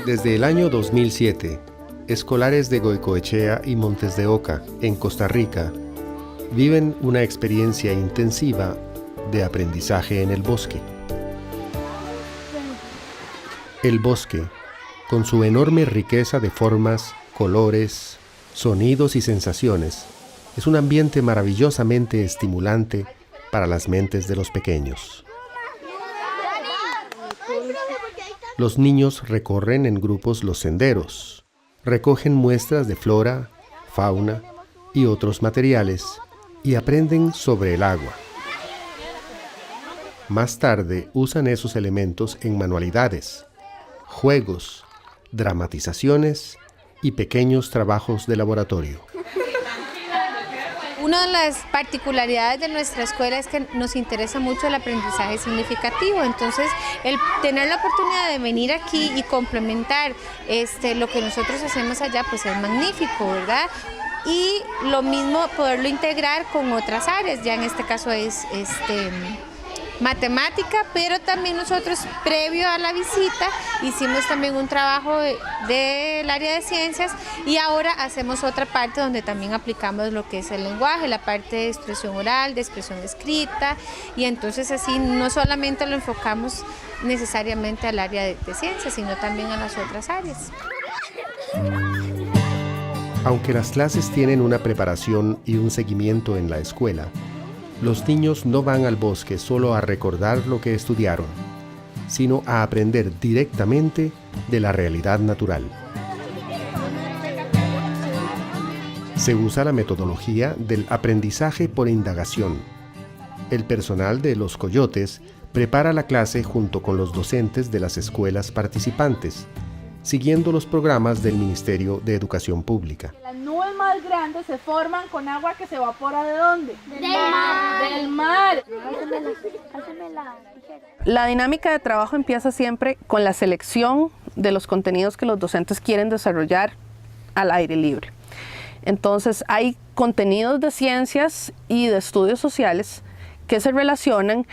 Desde el año 2007, escolares de Goicoechea y Montes de Oca, en Costa Rica, viven una experiencia intensiva de aprendizaje en el bosque. El bosque, con su enorme riqueza de formas, colores, sonidos y sensaciones, es un ambiente maravillosamente estimulante para las mentes de los pequeños. Los niños recorren en grupos los senderos, recogen muestras de flora, fauna y otros materiales y aprenden sobre el agua. Más tarde usan esos elementos en manualidades, juegos, dramatizaciones y pequeños trabajos de laboratorio. Una de las particularidades de nuestra escuela es que nos interesa mucho el aprendizaje significativo, entonces el tener la oportunidad de venir aquí y complementar lo que nosotros hacemos allá pues es magnífico, ¿verdad? Y lo mismo poderlo integrar con otras áreas, ya en este caso es matemática, pero también nosotros previo a la visita hicimos también un trabajo del área de ciencias y ahora hacemos otra parte donde también aplicamos lo que es el lenguaje, la parte de expresión oral, de expresión escrita, y entonces así no solamente lo enfocamos necesariamente al área de ciencias, sino también a las otras áreas. Aunque las clases tienen una preparación y un seguimiento en la escuela, los niños no van al bosque solo a recordar lo que estudiaron, sino a aprender directamente de la realidad natural. Se usa la metodología del aprendizaje por indagación. El personal de Los Coyotes prepara la clase junto con los docentes de las escuelas participantes, siguiendo los programas del Ministerio de Educación Pública. Las nubes más grandes se forman con agua que se evapora ¿de dónde? Del mar. La dinámica de trabajo empieza siempre con la selección de los contenidos que los docentes quieren desarrollar al aire libre. Entonces hay contenidos de ciencias y de estudios sociales que se relacionan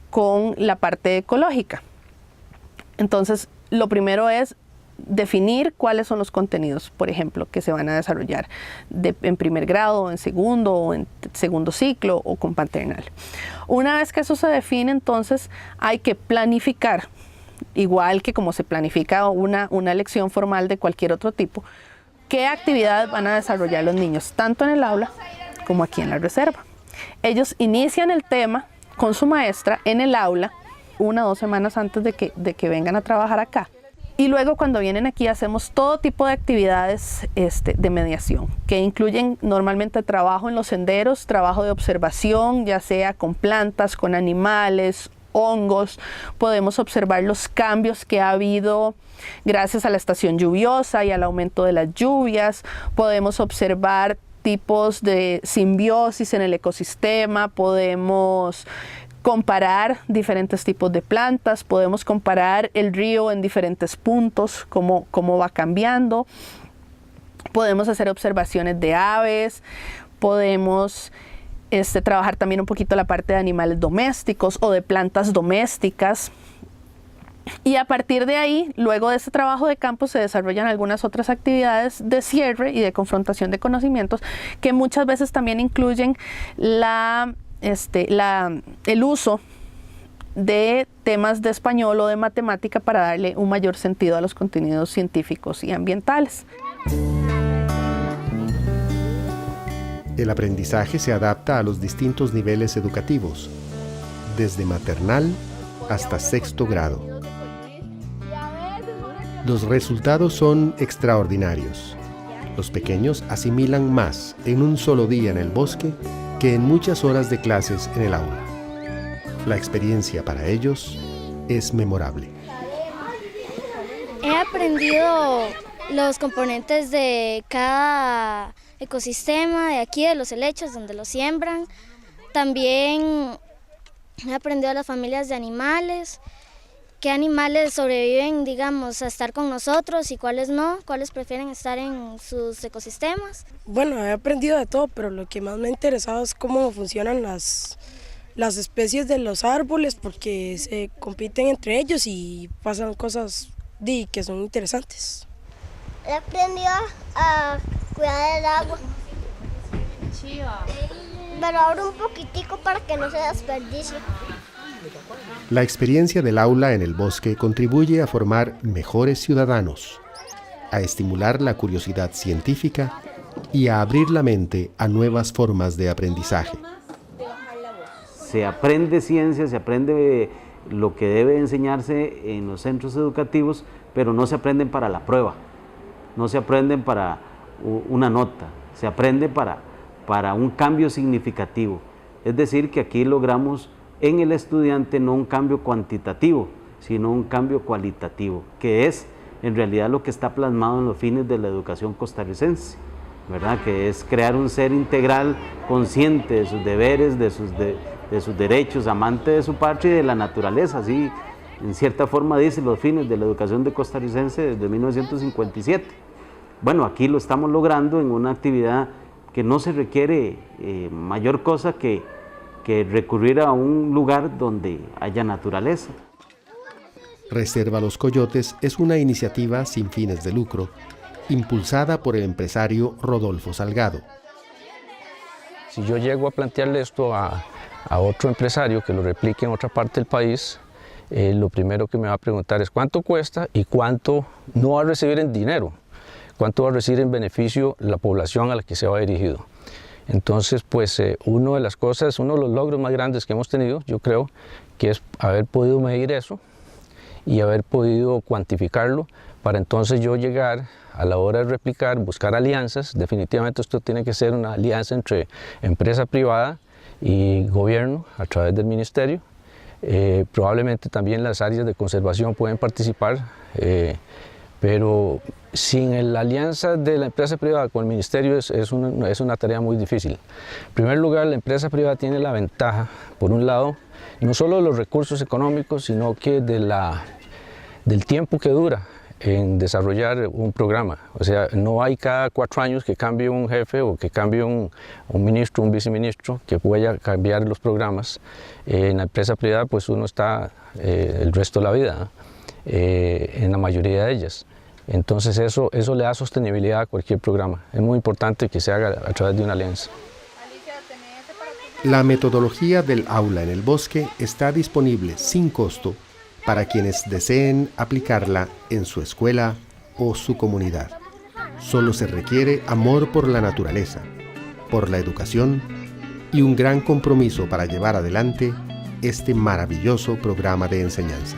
con la parte ecológica. Entonces lo primero es definir cuáles son los contenidos, por ejemplo, que se van a desarrollar en primer grado, en segundo o en segundo ciclo o con paternal. Una vez que eso se define, entonces hay que planificar, igual que como se planifica una lección formal de cualquier otro tipo, qué actividades van a desarrollar los niños, tanto en el aula como aquí en la reserva. Ellos inician el tema con su maestra en el aula 1 o 2 semanas antes de que vengan a trabajar acá. Y luego cuando vienen aquí hacemos todo tipo de actividades de mediación, que incluyen normalmente trabajo en los senderos, trabajo de observación, ya sea con plantas, con animales, hongos. Podemos observar los cambios que ha habido gracias a la estación lluviosa y al aumento de las lluvias. Podemos observar tipos de simbiosis en el ecosistema, podemos comparar diferentes tipos de plantas, podemos comparar el río en diferentes puntos, cómo va cambiando, podemos hacer observaciones de aves, podemos trabajar también un poquito la parte de animales domésticos o de plantas domésticas. Y a partir de ahí, luego de ese trabajo de campo, se desarrollan algunas otras actividades de cierre y de confrontación de conocimientos que muchas veces también incluyen el uso de temas de español o de matemática para darle un mayor sentido a los contenidos científicos y ambientales. El aprendizaje se adapta a los distintos niveles educativos, desde maternal hasta 6º grado. Los resultados son extraordinarios. Los pequeños asimilan más en un solo día en el bosque que en muchas horas de clases en el aula. La experiencia para ellos es memorable. He aprendido los componentes de cada ecosistema, de aquí, de los helechos, donde los siembran. También he aprendido las familias de animales, qué animales sobreviven, digamos, a estar con nosotros y cuáles no, cuáles prefieren estar en sus ecosistemas. Bueno, he aprendido de todo, pero lo que más me ha interesado es cómo funcionan las especies de los árboles, porque se compiten entre ellos y pasan cosas que son interesantes. He aprendido a cuidar el agua. Pero ahora un poquitico para que no se desperdicie. La experiencia del aula en el bosque contribuye a formar mejores ciudadanos, a estimular la curiosidad científica y a abrir la mente a nuevas formas de aprendizaje. Se aprende ciencia, se aprende lo que debe enseñarse en los centros educativos, pero no se aprenden para la prueba, no se aprenden para una nota, se aprende para un cambio significativo. Es decir, que aquí logramos en el estudiante no un cambio cuantitativo, sino un cambio cualitativo, que es en realidad lo que está plasmado en los fines de la educación costarricense, ¿verdad? Que es crear un ser integral, consciente de sus deberes, de sus derechos, amante de su patria y de la naturaleza. Así, en cierta forma, dice los fines de la educación de costarricense desde 1957. Bueno, aquí lo estamos logrando en una actividad que no se requiere mayor cosa que recurrir a un lugar donde haya naturaleza. Reserva Los Coyotes es una iniciativa sin fines de lucro, impulsada por el empresario Rodolfo Salgado. Si yo llego a plantearle esto a otro empresario que lo replique en otra parte del país, lo primero que me va a preguntar es cuánto cuesta y cuánto no va a recibir en dinero, cuánto va a recibir en beneficio la población a la que se va dirigido. Entonces, pues uno de los logros más grandes que hemos tenido, yo creo, que es haber podido medir eso y haber podido cuantificarlo para entonces yo llegar a la hora de replicar, buscar alianzas. Definitivamente esto tiene que ser una alianza entre empresa privada y gobierno a través del ministerio. Probablemente también las áreas de conservación pueden participar, pero sin la alianza de la empresa privada con el ministerio es una tarea muy difícil. En primer lugar, la empresa privada tiene la ventaja, por un lado, no solo de los recursos económicos, sino que del tiempo que dura en desarrollar un programa. O sea, no hay cada 4 años que cambie un jefe o que cambie un ministro, un viceministro, que pueda cambiar los programas. En la empresa privada, pues uno está el resto de la vida, en la mayoría de ellas. Entonces eso le da sostenibilidad a cualquier programa. Es muy importante que se haga a través de una alianza. La metodología del aula en el bosque está disponible sin costo para quienes deseen aplicarla en su escuela o su comunidad. Solo se requiere amor por la naturaleza, por la educación y un gran compromiso para llevar adelante este maravilloso programa de enseñanza.